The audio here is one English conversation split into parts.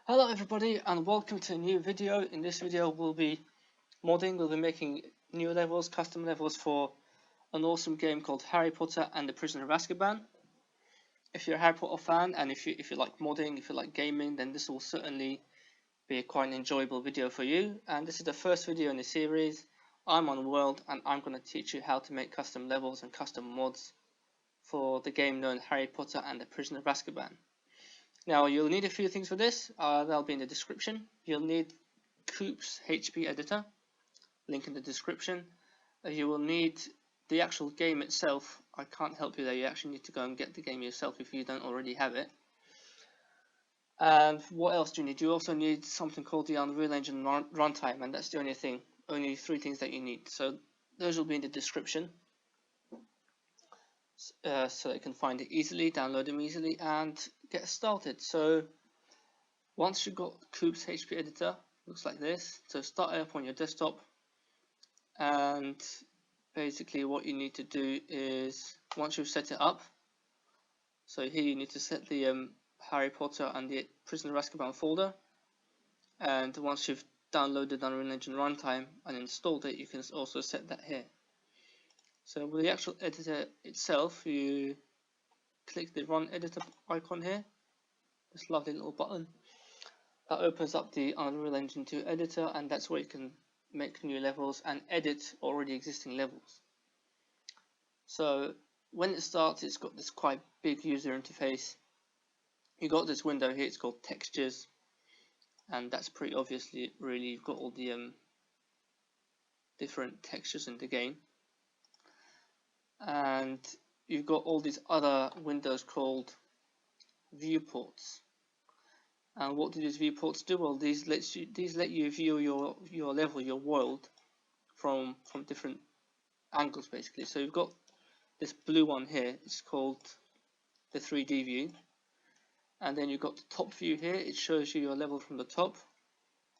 Hello everybody and welcome to a new video. In this video we'll be making new levels, custom levels for an awesome game called Harry Potter and the Prisoner of Azkaban. If you're a Harry Potter fan and if you like modding, if you like gaming, then this will certainly be quite an enjoyable video for you. And this is the first video in the series. I'm UnWorld and I'm going to teach you how to make custom levels and custom mods for the game known Harry Potter and the Prisoner of Azkaban. Now you'll need a few things for this, they'll be in the description. You'll need Coop's HP editor, link in the description. You will need the actual game itself. I can't help you there, you actually need to go and get the game yourself if you don't already have it. And what else do you need? You also need something called the Unreal Engine Runtime, and that's the only thing, only 3 things that you need. So those will be in the description. So you can find it easily, download them easily and get started. So once you've got Coop's HP editor, looks like this. So start it up on your desktop, and basically what you need to do is, once you've set it up, so here you need to set the Harry Potter and the Prisoner of Azkaban folder, and once you've downloaded Unreal Engine Runtime and installed it, you can also set that here. So with the actual editor itself, you click the Run Editor icon here, this lovely little button. That opens up the Unreal Engine 2 editor, and that's where you can make new levels and edit already existing levels. So when it starts, it's got this quite big user interface. You got this window here, it's called Textures, and that's pretty obviously really you've got all the different textures in the game. And you've got all these other windows called viewports. And what do these viewports do? Well, these let you view your level, your world, from different angles basically. So you've got this blue one here, it's called the 3D view. And then you've got the top view here, it shows you your level from the top.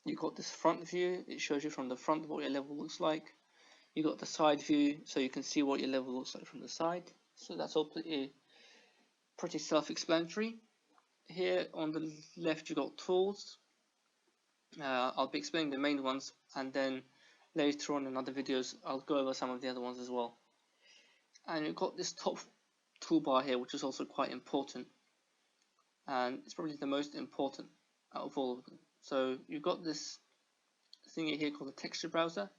You've got this front view, it shows you from the front what your level looks like. You've got the side view, so you can see what your level looks like from the side. So that's all pretty self-explanatory. Here on the left you've got tools. I'll be explaining the main ones, and then later on in other videos I'll go over some of the other ones as well. And you've got this top toolbar here, which is also quite important, and it's probably the most important out of all of them. So you've got this thingy here called the texture browser,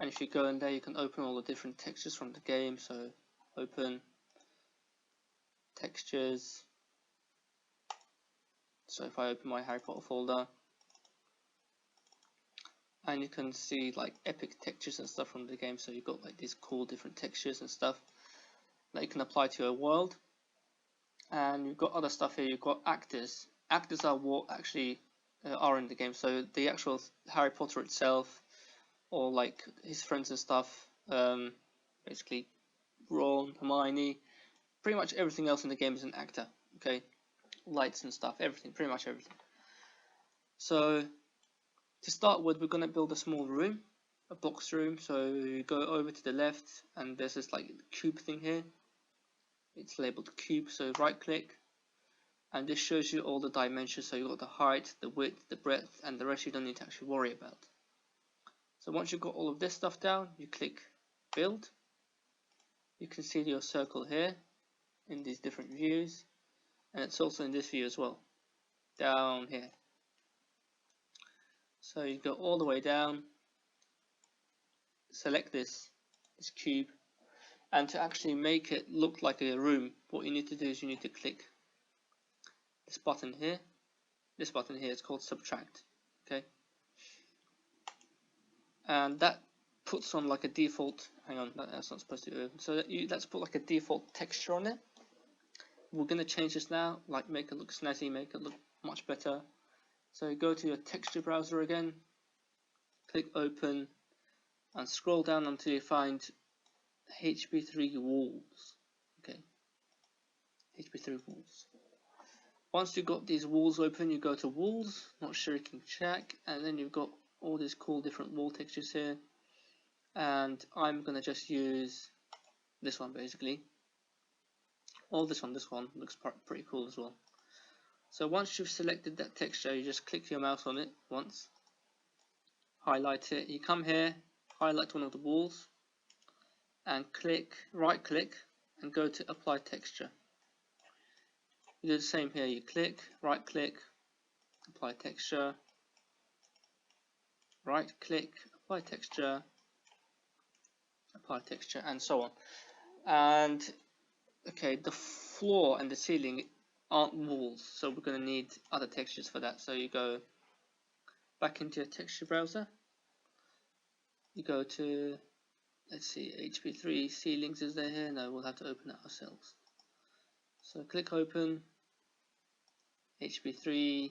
and if you go in there you can open all the different textures from the game. So open textures. So if I open my Harry Potter folder, and you can see like epic textures and stuff from the game. So you've got like these cool different textures and stuff that you can apply to your world. And you've got other stuff here. You've got actors. Actors are what actually are in the game. So the actual Harry Potter itself, or like his friends and stuff, basically Ron, Hermione, pretty much everything else in the game is an actor. Okay, lights and stuff, everything, pretty much everything. So to start with, we're going to build a small room, a box room. So you go over to the left, and there's this like cube thing here. It's labeled cube, so right click, and this shows you all the dimensions. So you've got the height, the width, the breadth, and the rest you don't need to actually worry about. So once you've got all of this stuff down, you click build. You can see your circle here in these different views, and it's also in this view as well, down here. So you go all the way down, select this cube, and to actually make it look like a room, what you need to do is you need to click this button here. This button here is called subtract. Okay, and that puts on like a default, hang on, that's not supposed to be open. So let's put like a default texture on it. We're going to change this now, like make it look snazzy, make it look much better. So you go to your texture browser again, click open, and scroll down until you find HP3 walls. Okay, HP3 walls. Once you've got these walls open, you go to walls, not sure you can check, and then you've got all these cool different wall textures here. And I'm gonna just use this one basically. Or this one looks pretty cool as well. So once you've selected that texture, you just click your mouse on it once, highlight it, you come here, highlight one of the walls, and right click and go to apply texture. You do the same here, you click, right click, apply texture, right click, apply texture, and so on. And okay, the floor and the ceiling aren't walls, so we're going to need other textures for that. So you go back into your texture browser, you go to, let's see, HP3 ceilings, is there here? No, we'll have to open it ourselves. So click open, HP3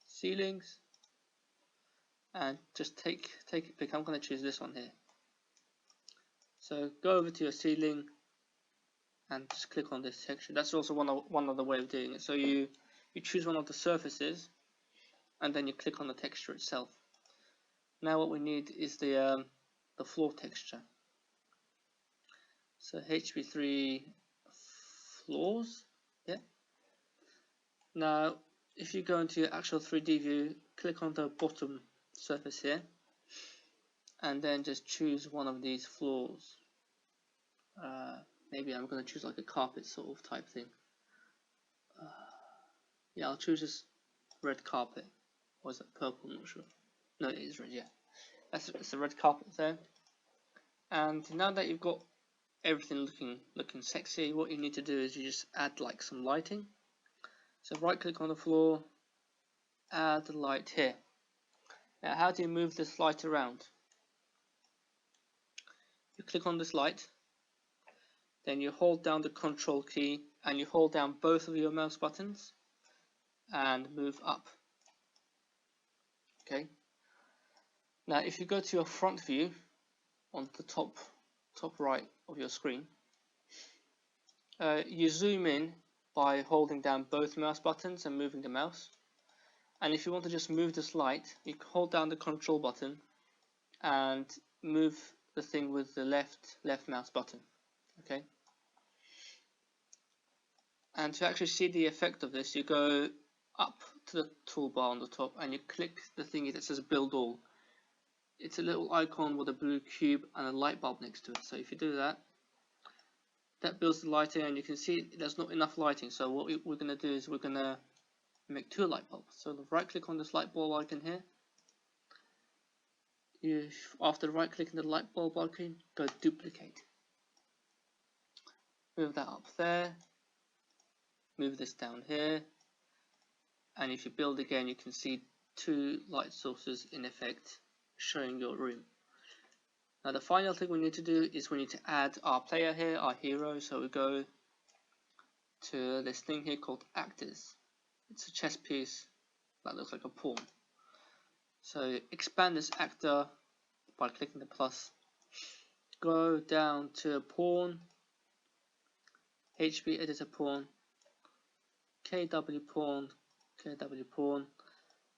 ceilings, and just take a pick. I'm going to choose this one here. So go over to your ceiling and just click on this texture. That's also one other way of doing it. So you choose one of the surfaces and then you click on the texture itself. Now what we need is the floor texture. So HP3 floors, yeah. Now if you go into your actual 3D view, click on the bottom surface here and then just choose one of these floors. Maybe I'm going to choose like a carpet sort of type thing. Yeah, I'll choose this red carpet. Or is it purple? I'm not sure. No, it is red, yeah. It's a red carpet there. And now that you've got everything looking sexy, what you need to do is you just add like some lighting. So right click on the floor, add the light here. Now how do you move this light around? You click on this light, then you hold down the control key and you hold down both of your mouse buttons and move up. Okay. Now if you go to your front view on the top right of your screen, you zoom in by holding down both mouse buttons and moving the mouse. And if you want to just move this light, you hold down the control button and move the thing with the left mouse button. Okay. And to actually see the effect of this, you go up to the toolbar on the top and you click the thingy that says build all. It's a little icon with a blue cube and a light bulb next to it. So if you do that, that builds the lighting, and you can see there's not enough lighting. So what we're going to do is we're going to make two light bulbs. So right click on this light bulb icon here. After right clicking the light bulb icon, go duplicate. Move that up there. Move this down here. And if you build again, you can see two light sources in effect showing your room. Now the final thing we need to do is we need to add our player here, our hero. So we go to this thing here called actors. It's a chess piece that looks like a pawn. So expand this actor by clicking the plus. Go down to pawn, HP editor pawn, KW pawn, KW pawn,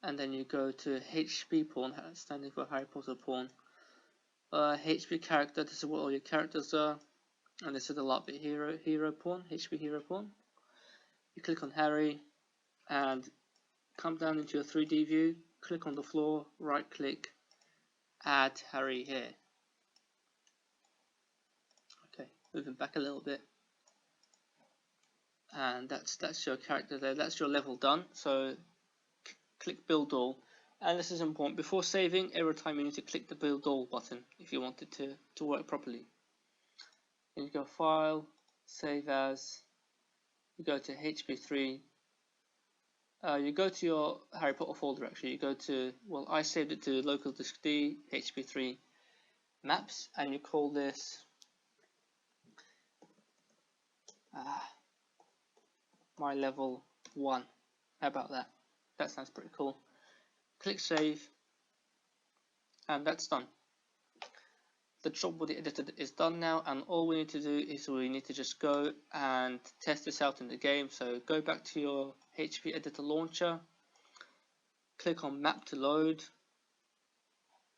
and then you go to HP pawn, standing for Harry Potter pawn. HP character, this is what all your characters are, and this is the Lightbit hero pawn, HP hero pawn. You click on Harry and come down into your 3D view, click on the floor, right click, add Harry here. Okay, moving back a little bit. And that's your character there, that's your level done. So click build all, and this is important. Before saving, every time you need to click the build all button if you want it to work properly. Then you go file, save as, you go to HP3, you go to your Harry Potter folder actually, you go to, well I saved it to local disk D, HP3 maps, and you call this my level 1. How about that? That sounds pretty cool. Click save, and that's done. The job with the editor is done now, and all we need to do is we need to just go and test this out in the game. So go back to your HP editor launcher, click on map to load,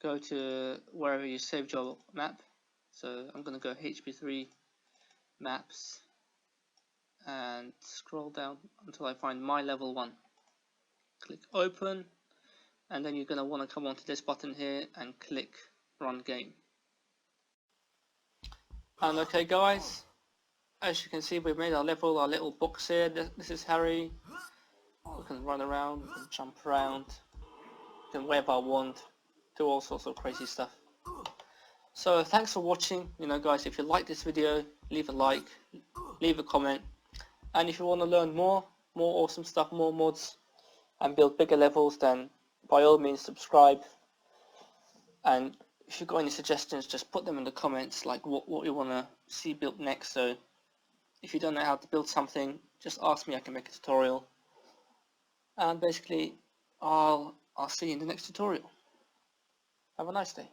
go to wherever you saved your map. So I'm going to go HP3 maps, and scroll down until I find my level 1. Click open, and then you're going to want to come onto this button here and click run game. And okay guys, as you can see, we've made our level, our little box here. This is Harry. We can run around, we can jump around, we can wave our wand, do all sorts of crazy stuff. So thanks for watching. Guys, if you like this video, leave a like, leave a comment, and if you want to learn more awesome stuff, more mods, and build bigger levels, then by all means subscribe. And if you've got any suggestions, just put them in the comments, like what you want to see built next. So if you don't know how to build something, just ask me, I can make a tutorial. And basically, I'll see you in the next tutorial. Have a nice day.